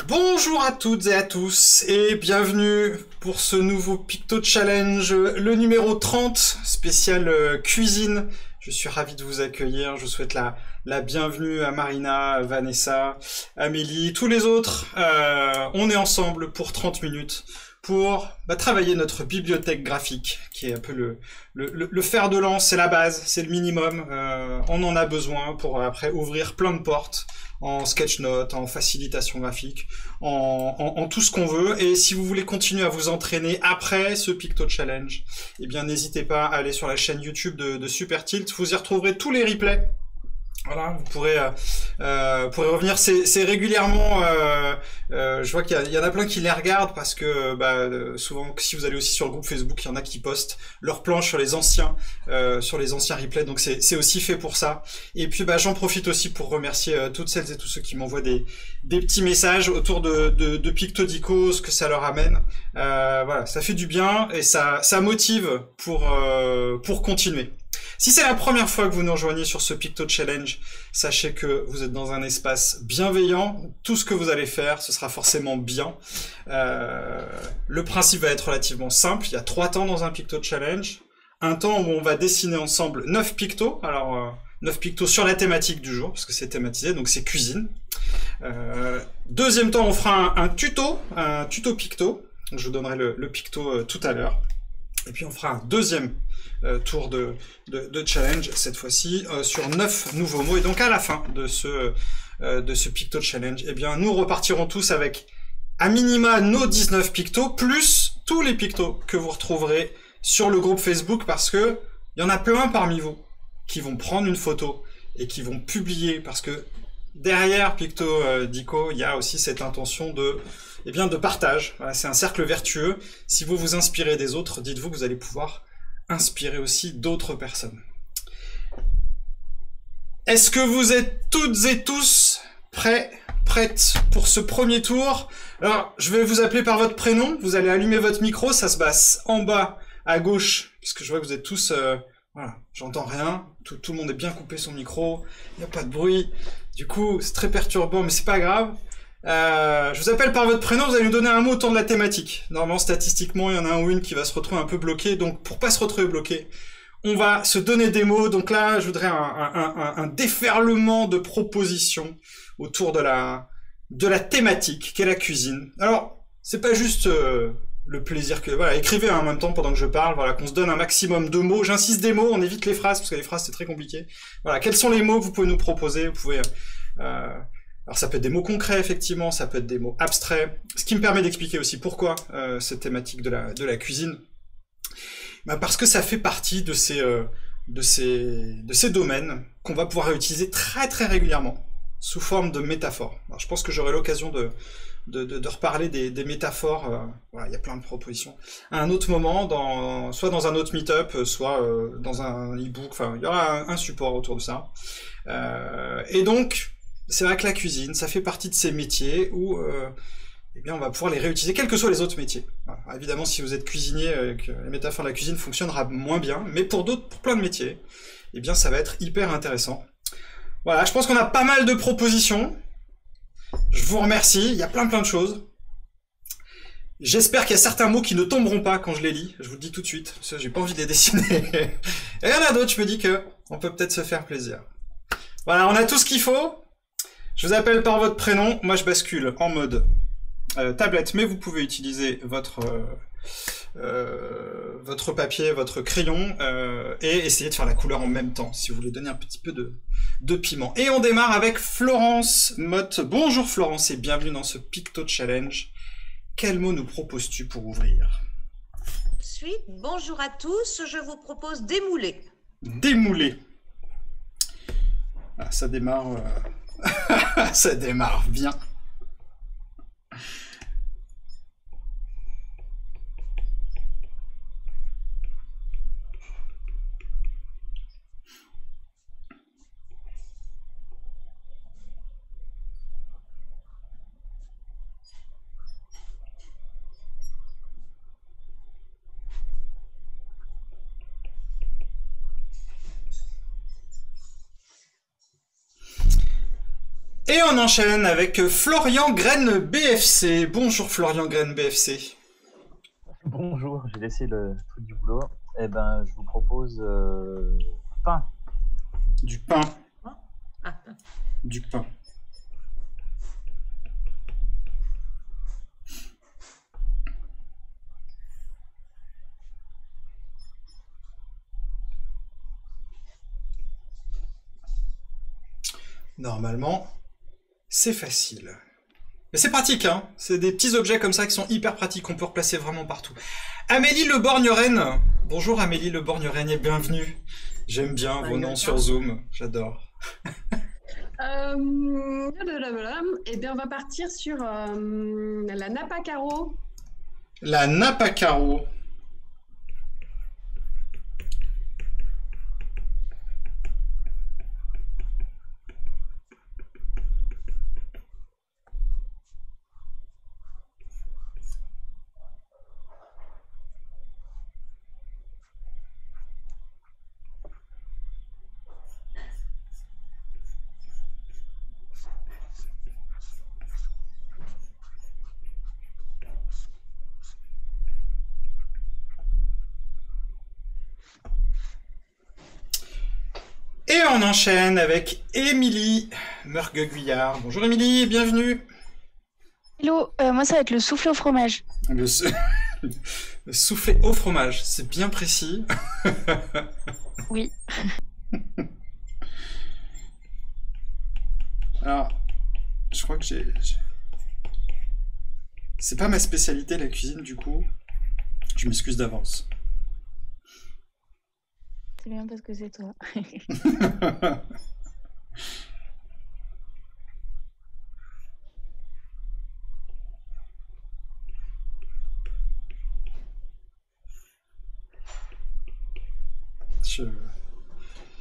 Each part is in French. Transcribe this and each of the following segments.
Bonjour à toutes et à tous et bienvenue pour ce nouveau Picto Challenge, le numéro 30, spécial cuisine. Je suis ravi de vous accueillir, je vous souhaite la bienvenue à Marina, Vanessa, Amélie, tous les autres. On est ensemble pour 30 minutes pour travailler notre bibliothèque graphique, qui est un peu le fer de lance, c'est la base, c'est le minimum. On en a besoin pour après ouvrir plein de portes en sketchnote, en facilitation graphique, en tout ce qu'on veut. Et si vous voulez continuer à vous entraîner après ce Picto Challenge, eh bien n'hésitez pas à aller sur la chaîne YouTube de Super Tilt, vous y retrouverez tous les replays. Voilà, vous pourrez revenir. C'est régulièrement. Je vois qu'il y en a plein qui les regardent parce que souvent, si vous allez aussi sur le groupe Facebook, il y en a qui postent leurs planches sur les anciens replays. Donc c'est aussi fait pour ça. Et puis j'en profite aussi pour remercier toutes celles et tous ceux qui m'envoient des petits messages autour de Pictodico, ce que ça leur amène. Voilà, ça fait du bien et ça motive pour continuer. Si c'est la première fois que vous nous rejoignez sur ce Picto Challenge, sachez que vous êtes dans un espace bienveillant. Tout ce que vous allez faire, ce sera forcément bien. Le principe va être relativement simple. Il y a 3 temps dans un Picto Challenge. Un temps où on va dessiner ensemble 9 pictos. Alors, 9 pictos sur la thématique du jour, parce que c'est thématisé, donc c'est cuisine. Deuxième temps, on fera un tuto picto. Je vous donnerai le picto tout à l'heure. Et puis on fera un deuxième tour de challenge, cette fois-ci, sur 9 nouveaux mots. Et donc à la fin de ce Picto Challenge, eh bien, nous repartirons tous avec à minima nos 19 pictos, plus tous les pictos que vous retrouverez sur le groupe Facebook, parce que il y en a plein parmi vous qui vont prendre une photo et qui vont publier, parce que derrière Pictodico, il y a aussi cette intention de partage. Voilà, c'est un cercle vertueux. Si vous vous inspirez des autres, dites-vous que vous allez pouvoir inspirer aussi d'autres personnes. Est-ce que vous êtes toutes et tous prêtes pour ce premier tour? Alors, je vais vous appeler par votre prénom. Vous allez allumer votre micro. Ça se passe en bas à gauche, puisque je vois que vous êtes tous... voilà, j'entends rien. Tout le monde est bien coupé son micro. Il n'y a pas de bruit. Du coup, c'est très perturbant, mais c'est pas grave. Je vous appelle par votre prénom, vous allez nous donner un mot autour de la thématique. Normalement, statistiquement, il y en a un ou une qui va se retrouver un peu bloqué, donc pour pas se retrouver bloqué, on va se donner des mots. Donc là, je voudrais un déferlement de propositions autour de la thématique qu'est la cuisine. Alors, c'est pas juste le plaisir que... Voilà, écrivez en même temps pendant que je parle, voilà, qu'on se donne un maximum de mots. J'insiste des mots, on évite les phrases, parce que les phrases, c'est très compliqué. Voilà, quels sont les mots que vous pouvez nous proposer? Vous pouvez... Alors ça peut être des mots concrets, effectivement, ça peut être des mots abstraits, ce qui me permet d'expliquer aussi pourquoi cette thématique de la cuisine. Parce que ça fait partie de ces domaines qu'on va pouvoir réutiliser très très régulièrement, sous forme de métaphores. Alors, je pense que j'aurai l'occasion de reparler des métaphores, voilà, il y a plein de propositions, à un autre moment, soit dans un autre meet-up, soit dans un e-book, enfin il y aura un support autour de ça. Et donc, c'est vrai que la cuisine, ça fait partie de ces métiers où on va pouvoir les réutiliser, quels que soient les autres métiers. Alors, évidemment, si vous êtes cuisinier, les métaphores de la cuisine fonctionnera moins bien, mais pour plein de métiers, ça va être hyper intéressant. Voilà, je pense qu'on a pas mal de propositions. Je vous remercie, il y a plein de choses. J'espère qu'il y a certains mots qui ne tomberont pas quand je les lis, je vous le dis tout de suite, parce que j'ai pas envie de les dessiner. Et il y en a d'autres, je me dis que on peut peut-être se faire plaisir. Voilà, on a tout ce qu'il faut. Je vous appelle par votre prénom, moi je bascule en mode tablette, mais vous pouvez utiliser votre papier, votre crayon, et essayer de faire la couleur en même temps, si vous voulez donner un petit peu de piment. Et on démarre avec Florence Motte. Bonjour Florence et bienvenue dans ce Picto Challenge. Quel mot nous proposes-tu pour ouvrir? Ensuite, bonjour à tous, je vous propose démouler. Démouler. Ah, ça démarre... ça démarre bien. Et on enchaîne avec Florian Graine BFC. Bonjour Florian Graine BFC. Bonjour, j'ai laissé le truc du boulot. Eh ben, je vous propose pain. Du pain. Ah, Du pain. Normalement, c'est facile. Mais c'est pratique, hein. C'est des petits objets comme ça qui sont hyper pratiques, qu'on peut replacer vraiment partout. Amélie Le Borgneren. Bonjour Amélie Le Borgneren et bienvenue. J'aime bien vos noms sur Zoom, j'adore. Eh bien, on va partir sur la nappe à carreaux. La nappe à carreaux. Et on enchaîne avec Émilie Meurgue-Guyard. Bonjour Émilie, bienvenue. Hello, moi ça va être le soufflé au fromage. Le soufflé au fromage, c'est bien précis. Oui. Alors, je crois que c'est pas ma spécialité la cuisine du coup. Je m'excuse d'avance. C'est bien parce que c'est toi.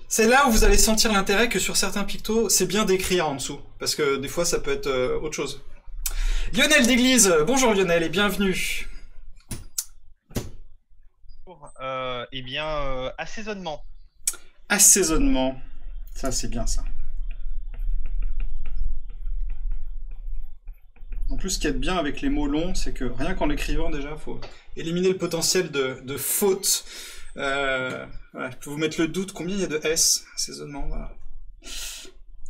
C'est là où vous allez sentir l'intérêt que sur certains pictos, c'est bien d'écrire en dessous. Parce que des fois, ça peut être autre chose. Lionel d'Église, bonjour Lionel et bienvenue. Eh bien, assaisonnement. Assaisonnement. Ça, c'est bien ça. En plus, ce qui est bien avec les mots longs, c'est que rien qu'en l'écrivant déjà, il faut éliminer le potentiel de faute. Voilà, je peux vous mettre le doute, combien il y a de S, assaisonnement, voilà.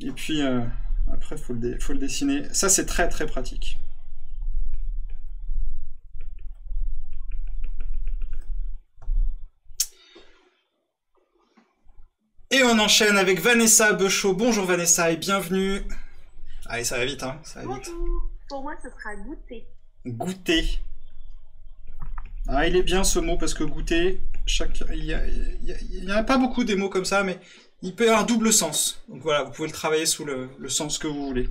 Et puis, après, faut le dessiner. Ça, c'est très très pratique. Et on enchaîne avec Vanessa Beuchot. Bonjour Vanessa et bienvenue. Allez, ça va vite, hein, ça va vite. Bonjour, pour moi ce sera goûter. Goûter. Ah, il est bien ce mot parce que goûter, il n'y a pas beaucoup des mots comme ça, mais il peut avoir un double sens. Donc voilà, vous pouvez le travailler sous le sens que vous voulez.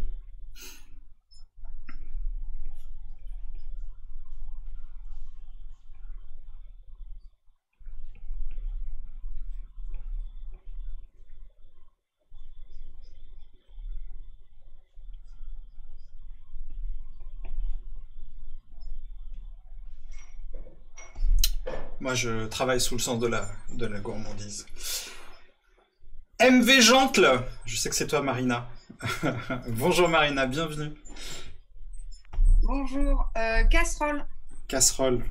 Moi, je travaille sous le sens de la gourmandise. MV Gentle, je sais que c'est toi, Marina. Bonjour, Marina, bienvenue. Bonjour, casserole. Casserole.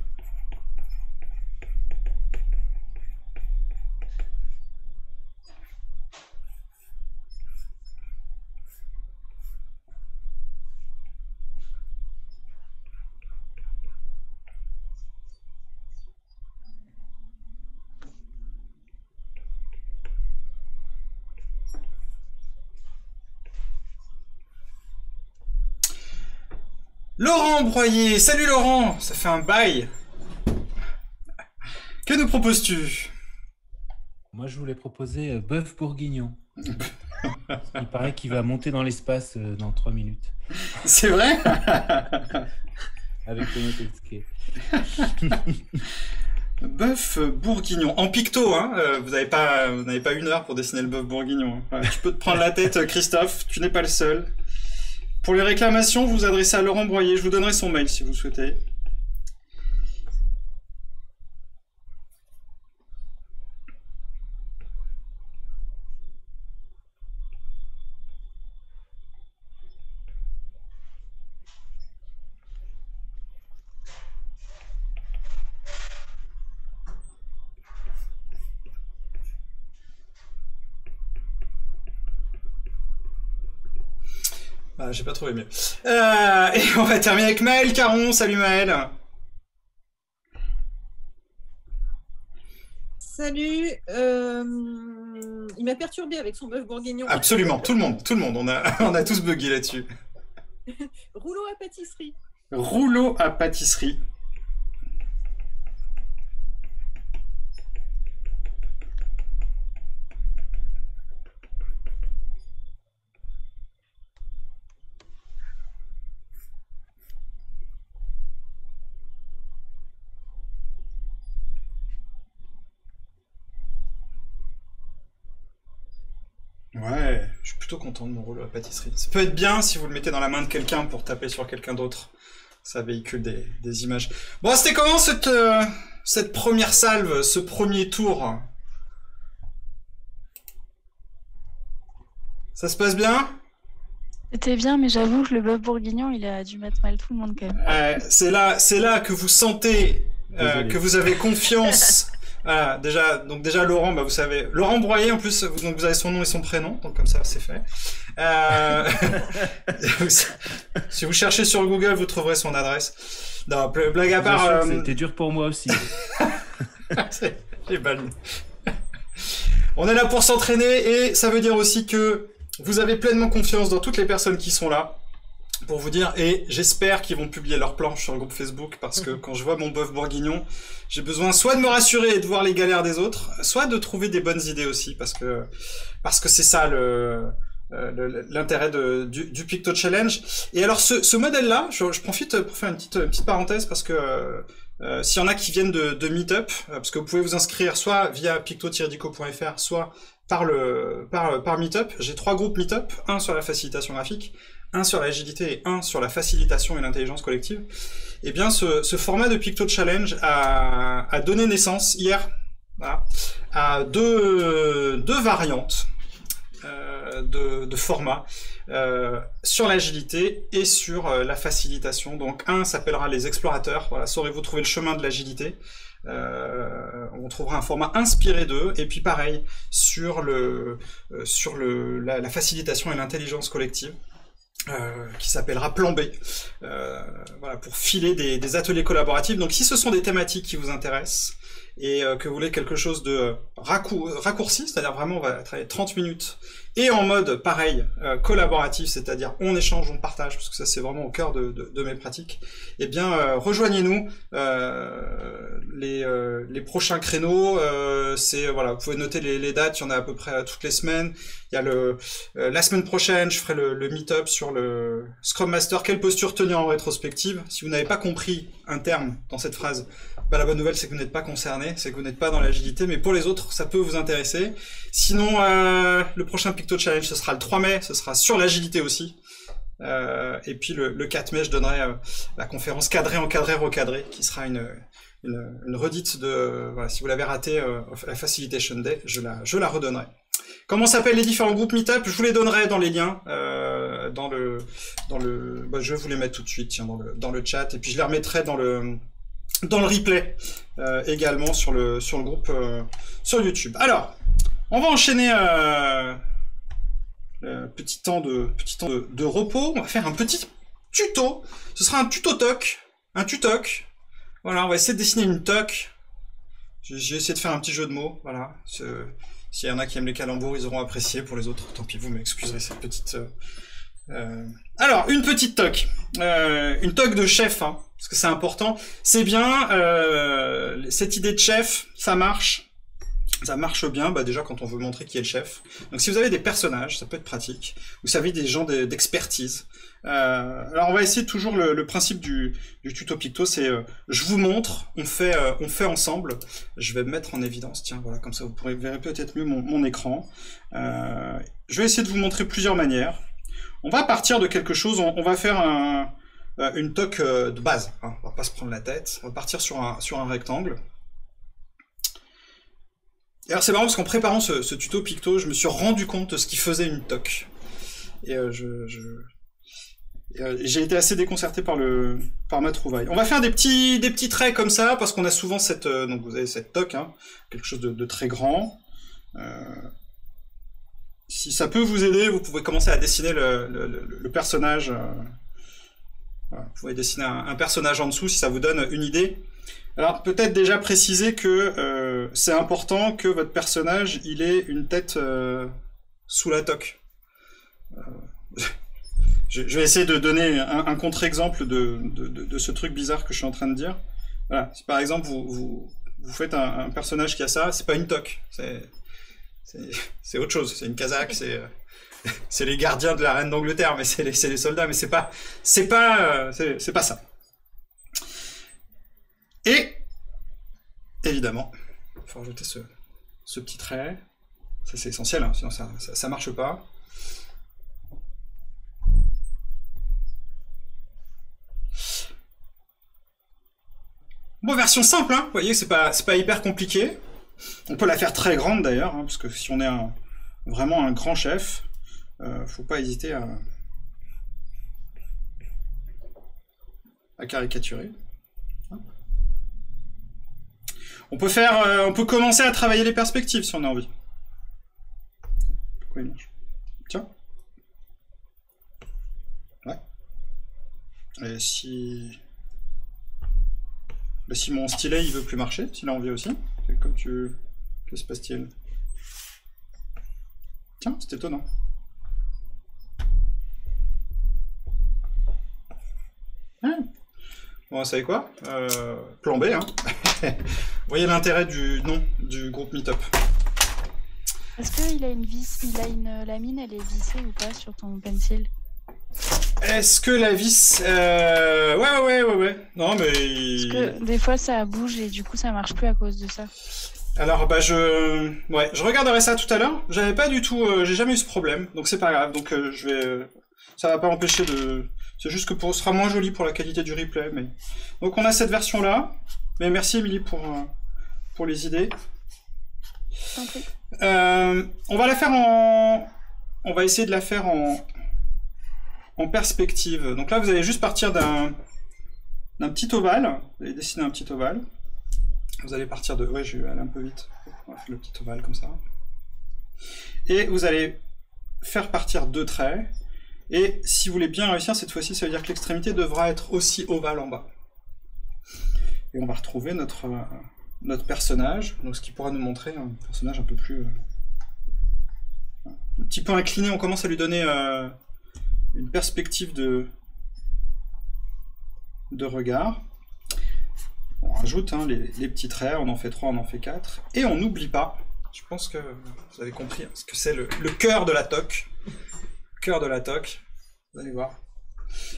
Laurent Broyer, salut Laurent, ça fait un bail. Que nous proposes-tu? Moi, je voulais proposer bœuf bourguignon. Il paraît qu'il va monter dans l'espace dans 3 minutes. C'est vrai? Avec Renaud Tesquet. Bœuf bourguignon. En picto, hein. Vous n'avez pas 1 heure pour dessiner le bœuf bourguignon. Hein. Ouais, tu peux te prendre la tête, Christophe, tu n'es pas le seul. Pour les réclamations, vous vous adressez à Laurent Broyer. Je vous donnerai son mail si vous souhaitez. Ah, j'ai pas trouvé mieux. Et on va terminer avec Maël Caron. Salut Maël. Salut, il m'a perturbé avec son bœuf bourguignon. Absolument, tout le monde. On a tous bugué là-dessus. Rouleau à pâtisserie. Rouleau à pâtisserie. Ouais, je suis plutôt content de mon rouleau à pâtisserie. Ça peut être bien si vous le mettez dans la main de quelqu'un pour taper sur quelqu'un d'autre. Ça véhicule des images. Bon, c'était comment cette première salve, ce premier tour? Ça se passe bien? C'était bien, mais j'avoue que le bœuf bourguignon, il a dû mettre mal tout le monde quand même. C'est là que vous sentez Désolé. que vous avez confiance. Voilà, déjà Laurent, bah vous savez, Laurent Broyer en plus, donc vous avez son nom et son prénom, donc comme ça c'est fait. Si vous cherchez sur Google, vous trouverez son adresse. Non, blague à part. C'était dur pour moi aussi. J'ai balle. On est là pour s'entraîner et ça veut dire aussi que vous avez pleinement confiance dans toutes les personnes qui sont là. Pour vous dire, et j'espère qu'ils vont publier leur planche sur le groupe Facebook, parce que quand je vois mon bœuf bourguignon, j'ai besoin soit de me rassurer et de voir les galères des autres, soit de trouver des bonnes idées aussi, parce que c'est ça l'intérêt du Picto Challenge. Et alors ce modèle-là, je profite pour faire une petite parenthèse, parce que s'il y en a qui viennent de Meetup, parce que vous pouvez vous inscrire soit via picto-dico.fr, soit par Meetup. J'ai 3 groupes Meetup, un sur la facilitation graphique, un sur l'agilité et un sur la facilitation et l'intelligence collective. Et bien ce format de Picto Challenge a donné naissance hier, voilà, à deux variantes de format sur l'agilité et sur la facilitation. Donc un s'appellera les explorateurs, voilà, saurez-vous trouver le chemin de l'agilité. On trouvera un format inspiré d'eux, et puis pareil sur la facilitation et l'intelligence collective. Qui s'appellera Plan B, voilà, pour filer des ateliers collaboratifs. Donc si ce sont des thématiques qui vous intéressent et que vous voulez quelque chose de raccourci, c'est-à-dire vraiment on va travailler 30 minutes, et en mode pareil, collaboratif, c'est-à-dire on échange, on partage, parce que ça c'est vraiment au cœur de mes pratiques, eh bien rejoignez-nous. Les prochains créneaux, c'est voilà, vous pouvez noter les dates, il y en a à peu près toutes les semaines. Il y a la semaine prochaine, je ferai le meet-up sur le Scrum Master, quelle posture tenir en rétrospective. Si vous n'avez pas compris un terme dans cette phrase, bah, la bonne nouvelle c'est que vous n'êtes pas concerné, c'est que vous n'êtes pas dans l'agilité, mais pour les autres ça peut vous intéresser. Sinon le prochain Picto Challenge ce sera le 3 mai, ce sera sur l'agilité aussi. Et puis le 4 mai je donnerai la conférence cadré, encadré, recadré, qui sera une redite de, voilà, si vous l'avez raté, la Facilitation Day, je la redonnerai. Comment s'appellent les différents groupes Meetup? Je vous les donnerai dans les liens, bah, je vais vous les mettre tout de suite, tiens, dans le chat, et puis je les remettrai dans le replay également sur le groupe sur YouTube. Alors, on va enchaîner petit temps de repos. On va faire un petit tuto. Ce sera un tuto-toc, un tutoc. Voilà, on va essayer de dessiner une toc. J'ai essayé de faire un petit jeu de mots, voilà. S'il y en a qui aiment les calembours, ils auront apprécié. Pour les autres, tant pis, vous m'excuserez cette petite... Alors, une petite toc. Une toc de chef, hein, parce que c'est important. C'est bien, cette idée de chef, ça marche. Ça marche bien, bah déjà quand on veut montrer qui est le chef. Donc si vous avez des personnages, ça peut être pratique. Vous savez, des gens d'expertise. Alors on va essayer toujours le principe du tuto Picto, c'est je vous montre, on fait ensemble. Je vais me mettre en évidence, tiens, voilà, comme ça vous verrez peut-être mieux mon écran. Je vais essayer de vous montrer plusieurs manières. On va partir de quelque chose, on va faire une toc de base, hein, on va pas se prendre la tête. On va partir sur un rectangle. Et alors c'est marrant parce qu'en préparant ce tuto Picto, je me suis rendu compte de ce qui faisait une toc. Et j'ai été assez déconcerté par ma trouvaille. On va faire des petits traits comme ça, parce qu'on a souvent donc vous avez cette toc, hein, quelque chose de très grand. si ça peut vous aider, vous pouvez commencer à dessiner le personnage. Voilà, vous pouvez dessiner un personnage en dessous si ça vous donne une idée. Alors peut-être déjà préciser que c'est important que votre personnage il ait une tête sous la toque. Je vais essayer de donner un contre-exemple de ce truc bizarre que je suis en train de dire. Voilà, si par exemple vous faites un personnage qui a ça, c'est pas une toque, c'est autre chose, c'est une casaque, c'est les gardiens de la reine d'Angleterre, mais c'est les soldats, mais c'est pas ça. Et évidemment, il faut rajouter ce petit trait. Ça c'est essentiel, hein, sinon ça marche pas. Bon, version simple, hein, vous voyez, c'est pas hyper compliqué. On peut la faire très grande d'ailleurs, hein, parce que si on est vraiment un grand chef, faut pas hésiter à caricaturer. On peut commencer à travailler les perspectives si on a envie. Pourquoi il marche? Tiens. Ouais. Et si mon stylet il veut plus marcher, s'il a envie aussi, c'est comme tu... Que se passe-t-il? Tiens, c'est étonnant. Ouais. Bon, vous savez quoi? Plan B, hein. Vous voyez l'intérêt du nom du groupe Meetup. Est-ce qu'il a une vis, la mine, elle est vissée ou pas sur ton pencil? Est-ce que la vis... Ouais. Non, mais... Parce que des fois, ça bouge et du coup, ça marche plus à cause de ça. Alors, bah, je regarderai ça tout à l'heure. J'avais pas du tout... j'ai jamais eu ce problème, donc c'est pas grave. Donc, je vais... Ça va pas empêcher de... C'est juste que ce sera moins joli pour la qualité du replay, mais... Donc, on a cette version-là. Mais merci, Émilie, pour les idées. On va la faire en... On va essayer de la faire en perspective. Donc là, vous allez juste partir d'un petit ovale. Vous allez dessiner un petit ovale. Vous allez partir de... Ouais, je vais aller un peu vite. On va faire le petit ovale comme ça. Et vous allez faire partir 2 traits. Et si vous voulez bien réussir cette fois-ci, ça veut dire que l'extrémité devra être aussi ovale en bas. Et on va retrouver notre personnage. Donc ce qui pourra nous montrer un personnage un peu plus... un petit peu incliné. On commence à lui donner... une perspective de regard. On rajoute hein, les petits traits, on en fait 3, on en fait 4. Et on n'oublie pas, je pense que vous avez compris ce que c'est le cœur de la toque. Le cœur de la toque, vous allez voir.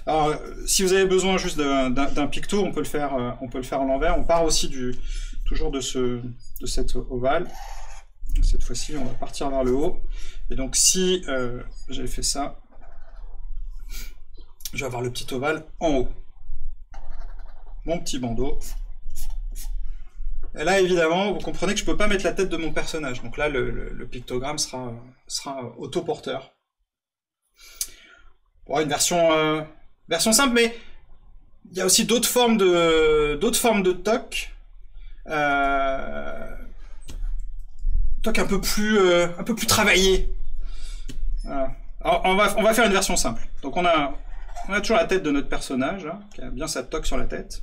Alors, si vous avez besoin juste d'un picto, on peut le faire à l'envers. On part aussi toujours de cet ovale. Cette fois-ci, on va partir vers le haut. Et donc, si j'avais fait ça, je vais avoir le petit ovale en haut. Mon petit bandeau. Et là, évidemment, vous comprenez que je ne peux pas mettre la tête de mon personnage. Donc là, le pictogramme sera autoporteur. Bon, une version simple, mais il y a aussi d'autres formes de toc. Toc un peu plus travaillé. Voilà. Alors, on va faire une version simple. Donc on a toujours la tête de notre personnage, hein, qui a bien sa toque sur la tête.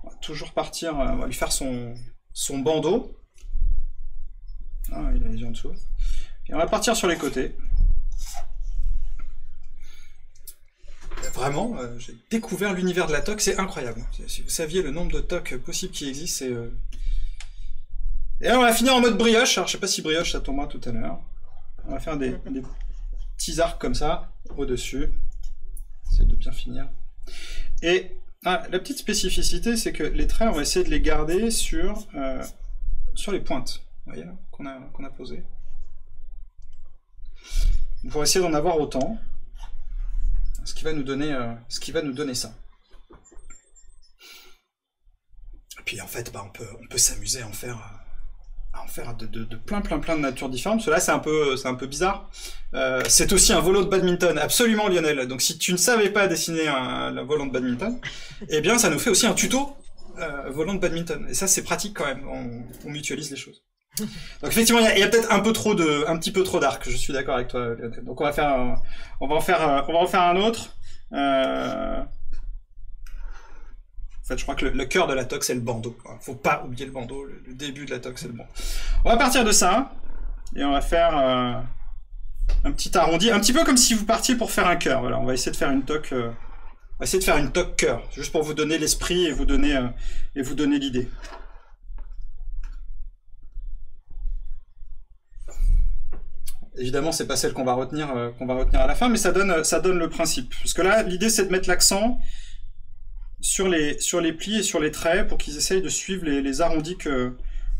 On va toujours partir, on va lui faire son bandeau. Ah, il a les yeux en dessous. Et on va partir sur les côtés. Vraiment, j'ai découvert l'univers de la toque, c'est incroyable. Si vous saviez le nombre de toques possibles qui existent, c'est... Et là, on va finir en mode brioche. Alors, je sais pas si brioche, ça tombera tout à l'heure. On va faire des petits arcs comme ça, au-dessus. Essayer de bien finir. Et la petite spécificité, c'est que les traits, on va essayer de les garder sur les pointes, vous voyez, qu'on a posées. Pour essayer d'en avoir autant, ce qui va nous donner ça. Et puis en fait, bah, on peut s'amuser à en faire de plein de natures différentes. Cela c'est un peu bizarre. C'est aussi un volant de badminton, absolument Lionel. Donc si tu ne savais pas dessiner un volant de badminton, eh bien ça nous fait aussi un tuto volant de badminton. Et ça c'est pratique quand même, on mutualise les choses. Donc effectivement, il y a peut-être un petit peu trop d'arc. Je suis d'accord avec toi, Lionel. Donc on va en faire un autre. En fait, je crois que le cœur de la toque, c'est le bandeau. Faut pas oublier le bandeau. Le début de la toque, c'est le bandeau. On va partir de ça et on va faire un petit arrondi, un petit peu comme si vous partiez pour faire un cœur. Voilà, on va essayer de faire une toque. On va essayer de faire une toque cœur, juste pour vous donner l'esprit et vous donner l'idée. Évidemment, c'est pas celle qu'on va retenir à la fin, mais ça donne le principe. Parce que là, l'idée, c'est de mettre l'accent sur les plis et sur les traits pour qu'ils essayent de suivre les arrondis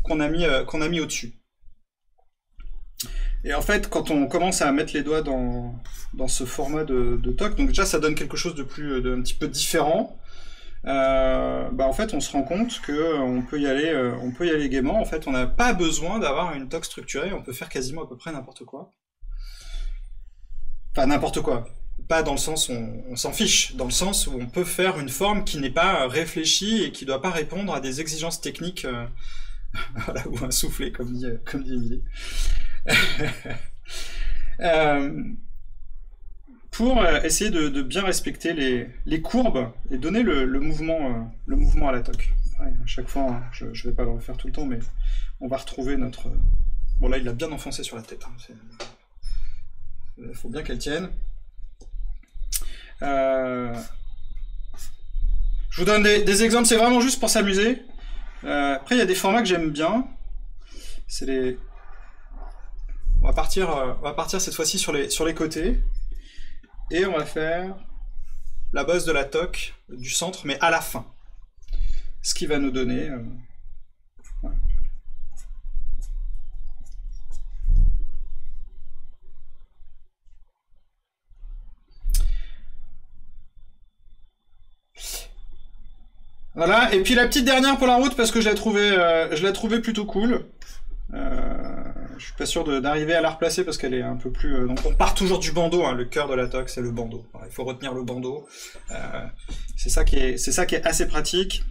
qu'on a mis au-dessus. Et en fait, quand on commence à mettre les doigts dans ce format de toque, donc déjà, ça donne quelque chose un petit peu différent. En fait, on se rend compte que on peut y aller gaiement. En fait, on n'a pas besoin d'avoir une toque structurée. On peut faire quasiment à peu près n'importe quoi. Enfin, n'importe quoi. Pas dans le sens où on s'en fiche, dans le sens où on peut faire une forme qui n'est pas réfléchie et qui ne doit pas répondre à des exigences techniques, voilà, ou un soufflet, comme dit Émilie. Pour essayer de bien respecter les courbes et donner le mouvement à la toque. Ouais, à chaque fois, hein, je ne vais pas le refaire tout le temps, mais on va retrouver notre... Bon là, il l'a bien enfoncé sur la tête. Il faut bien qu'elle tienne. Je vous donne des exemples, c'est vraiment juste pour s'amuser. Après, il y a des formats que j'aime bien. C'est les... On va partir cette fois-ci sur les côtés. Et on va faire la bosse de la toque du centre, mais à la fin. Ce qui va nous donner... voilà. Voilà, et puis la petite dernière pour la route, parce que je l'ai trouvée plutôt cool. Je suis pas sûr d'arriver à la replacer parce qu'elle est un peu plus... Donc on part toujours du bandeau, hein. Le cœur de la toque, c'est le bandeau. Alors, il faut retenir le bandeau. C'est ça qui est assez pratique.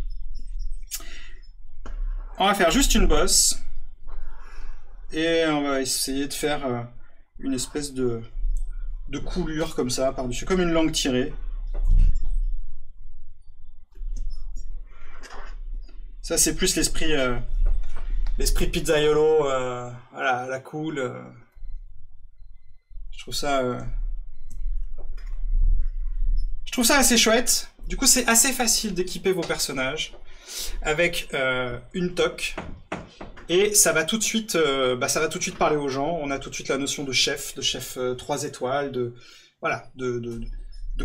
On va faire juste une bosse. Et on va essayer de faire une espèce de coulure comme ça, par-dessus, comme une langue tirée. Ça, c'est plus l'esprit pizzaiolo, voilà, la cool. Je trouve ça assez chouette. Du coup, c'est assez facile d'équiper vos personnages avec une toque. Et ça va tout de suite parler aux gens. On a tout de suite la notion de chef 3 étoiles, de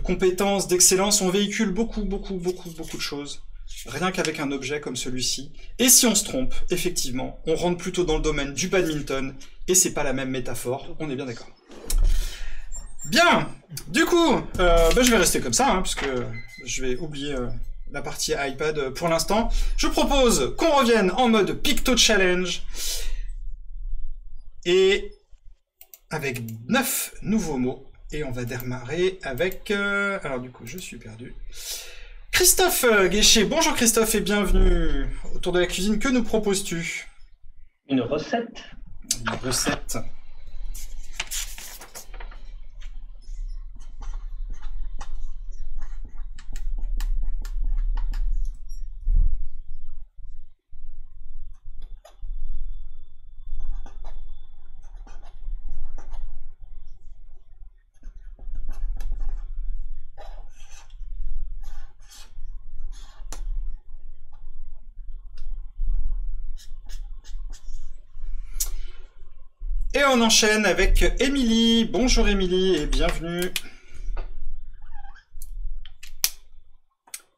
compétences, d'excellence. On véhicule beaucoup de choses. Rien qu'avec un objet comme celui-ci. Et si on se trompe, effectivement, on rentre plutôt dans le domaine du badminton, et c'est pas la même métaphore, on est bien d'accord. Bien. Du coup, je vais rester comme ça, hein, parce que je vais oublier la partie iPad pour l'instant. Je propose qu'on revienne en mode Picto Challenge, et avec 9 nouveaux mots, et on va démarrer avec... alors du coup, je suis perdu... Christophe Guéchet, bonjour Christophe et bienvenue autour de la cuisine. Que nous proposes-tu? Une recette. Une recette. Et on enchaîne avec Émilie. Bonjour Émilie et bienvenue.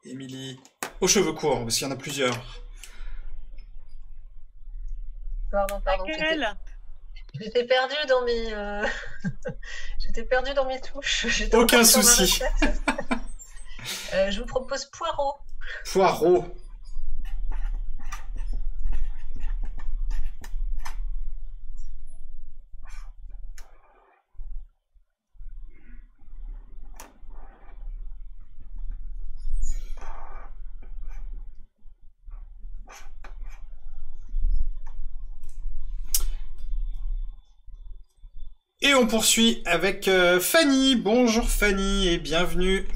Émilie, aux cheveux courts, parce qu'il y en a plusieurs. Pardon. J'étais perdue dans mes... J'étais perdue dans mes touches. Aucun souci. Je vous propose poireau. Poireau. on poursuit avec Fanny. Bonjour Fanny et bienvenue.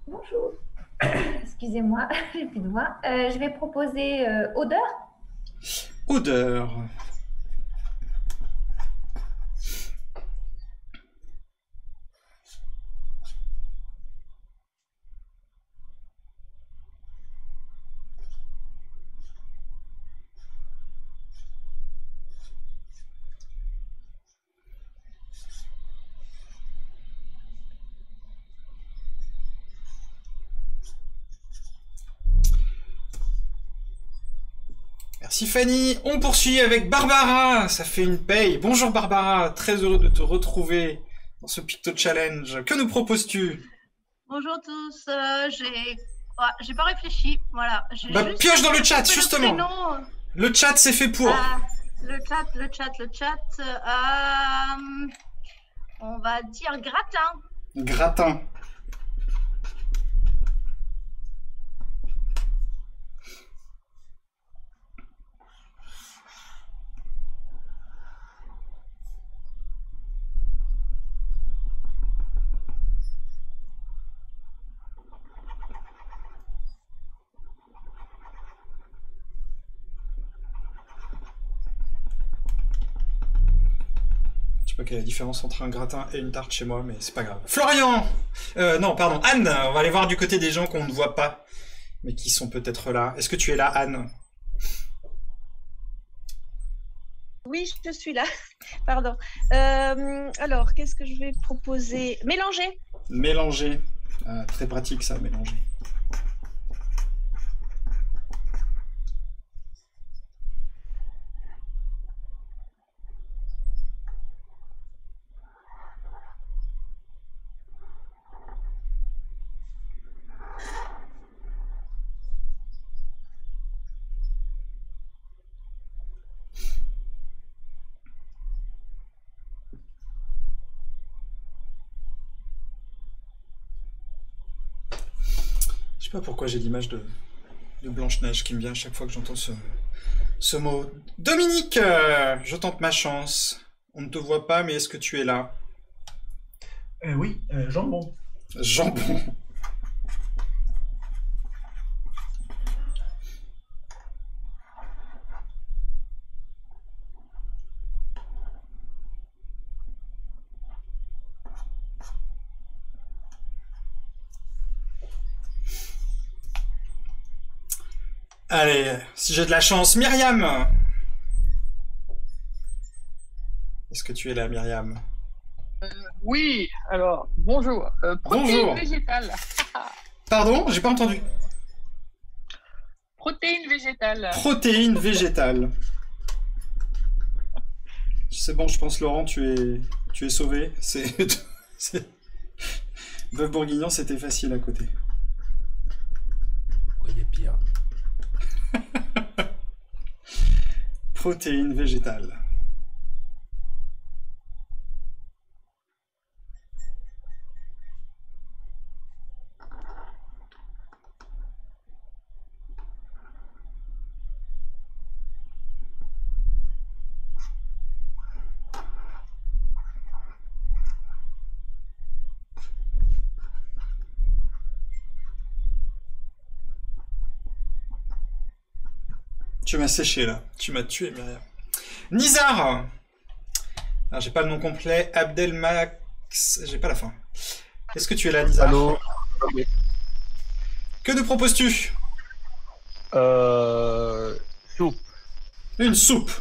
Bonjour. Excusez-moi, j'ai plus de voix. Je vais proposer odeur. Odeur. Merci Fanny. On poursuit avec Barbara. Ça fait une paye. Bonjour Barbara. Très heureux de te retrouver dans ce Picto Challenge. Que nous proposes-tu? Bonjour tous. J'ai pas réfléchi. Voilà. Bah, pioche dans le chat, justement. Le chat, c'est fait pour. Le chat. On va dire gratin. Gratin. Je sais pas quelle est la différence entre un gratin et une tarte chez moi, mais c'est pas grave. Florian non, pardon, Anne. On va aller voir du côté des gens qu'on ne voit pas, mais qui sont peut-être là. Est-ce que tu es là, Anne? Oui, je suis là. Pardon. Alors, qu'est-ce que je vais proposer? Mélanger. Mélanger. Très pratique ça, mélanger. Je sais pas pourquoi j'ai l'image de Blanche-Neige qui me vient à chaque fois que j'entends ce mot. Dominique, je tente ma chance. On ne te voit pas, mais est-ce que tu es là? Oui, jambon. Jambon. Allez, si j'ai de la chance, Myriam! Est-ce que tu es là, Myriam? Oui, alors, bonjour. Protéines Bonjour. végétales. Pardon, j'ai pas entendu. Protéines végétales. Protéines végétales. C'est bon, je pense, Laurent, tu es sauvé. Bœuf bourguignon, c'était facile à côté. Il y a pire. Protéines végétales. Tu m'as séché là, tu m'as tué Myriam. Nizar. Alors j'ai pas le nom complet, Abdelmax, j'ai pas la fin. Est-ce que tu es là Nizar? Allô. Que nous proposes-tu? Soupe. Une soupe.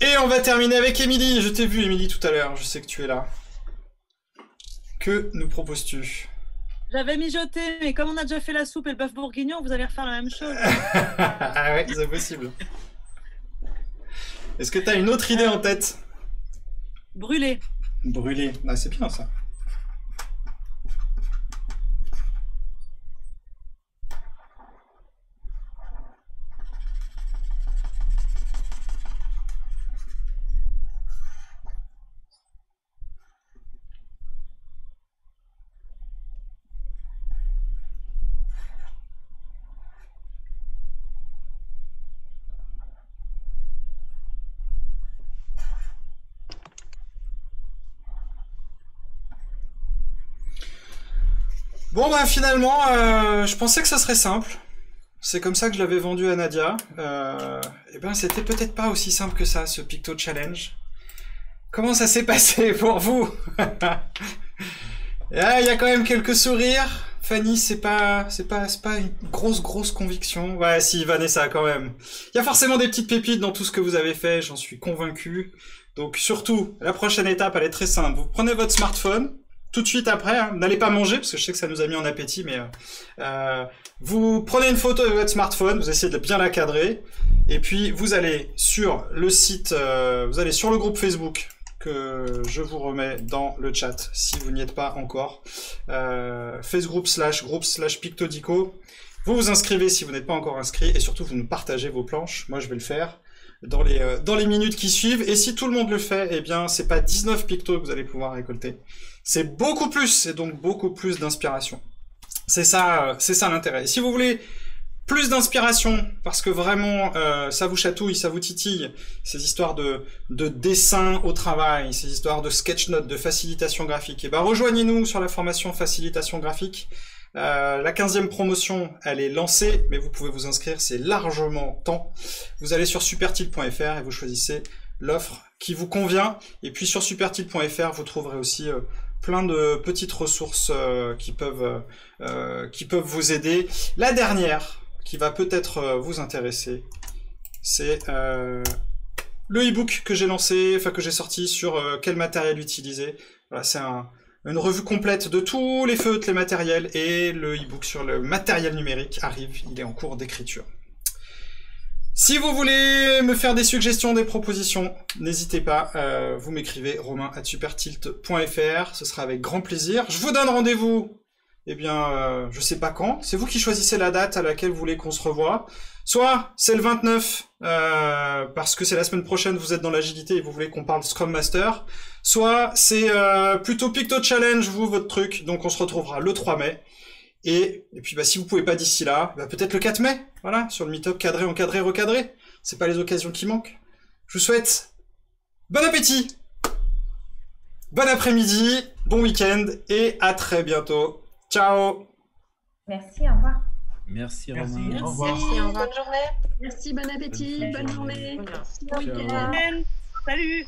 Et on va terminer avec Émilie. Je t'ai vu, Émilie, tout à l'heure. Je sais que tu es là. Que nous proposes-tu? J'avais mijoté, mais comme on a déjà fait la soupe et le bœuf bourguignon, vous allez refaire la même chose. Ah ouais, c'est possible. Est-ce que tu as une autre idée en tête? Brûlé. Brûlé, ah, c'est bien ça. Bon bah finalement, je pensais que ça serait simple. C'est comme ça que je l'avais vendu à Nadia. Et ben c'était peut-être pas aussi simple que ça, ce Picto Challenge. Comment ça s'est passé pour vous? Il y a quand même quelques sourires. Fanny, c'est pas une grosse conviction. Ouais, si, Vanessa, quand même. Il y a forcément des petites pépites dans tout ce que vous avez fait, j'en suis convaincu. Donc surtout, la prochaine étape, elle est très simple. Vous prenez votre smartphone, tout de suite après, hein, n'allez pas manger, parce que je sais que ça nous a mis en appétit, mais vous prenez une photo de votre smartphone, vous essayez de bien la cadrer, et puis vous allez sur le site, vous allez sur le groupe Facebook, que je vous remets dans le chat, si vous n'y êtes pas encore, facebook.com/groupe/pictodico. Vous vous inscrivez si vous n'êtes pas encore inscrit, et surtout vous nous partagez vos planches, moi je vais le faire dans les minutes qui suivent, et si tout le monde le fait, eh bien c'est pas 19 pictos que vous allez pouvoir récolter, c'est beaucoup plus, et donc beaucoup plus d'inspiration. C'est ça l'intérêt. Et si vous voulez plus d'inspiration, parce que vraiment ça vous chatouille, ça vous titille, ces histoires de dessin au travail, ces histoires de sketch notes, de facilitation graphique, et ben rejoignez-nous sur la formation facilitation graphique. La 15e promotion, elle est lancée, mais vous pouvez vous inscrire, c'est largement temps. Vous allez sur supertil.fr et vous choisissez l'offre qui vous convient. Et puis sur supertil.fr, vous trouverez aussi plein de petites ressources qui peuvent vous aider. La dernière, qui va peut-être vous intéresser, c'est le e-book que j'ai lancé, enfin que j'ai sorti sur quel matériel utiliser. Voilà, c'est une revue complète de tous les feutres, les matériels, et le e-book sur le matériel numérique arrive, il est en cours d'écriture. Si vous voulez me faire des suggestions, des propositions, n'hésitez pas, vous m'écrivez romain@supertilt.fr, ce sera avec grand plaisir. Je vous donne rendez-vous, eh bien, je sais pas quand, c'est vous qui choisissez la date à laquelle vous voulez qu'on se revoie. Soit c'est le 29, parce que c'est la semaine prochaine, vous êtes dans l'agilité et vous voulez qu'on parle Scrum Master. Soit c'est plutôt Picto Challenge, vous, votre truc, donc on se retrouvera le 3 mai. Et puis bah, si vous pouvez pas d'ici là, bah, peut-être le 4 mai, voilà, sur le meet-up cadré, encadré, recadré. C'est pas les occasions qui manquent. Je vous souhaite bon appétit, bon après-midi, bon week-end, et à très bientôt. Ciao. Merci, au revoir. Merci, Merci, Romain. au revoir. Merci, bonne journée. Merci, bon appétit, bonne journée. Ciao. Bon week-end. Salut.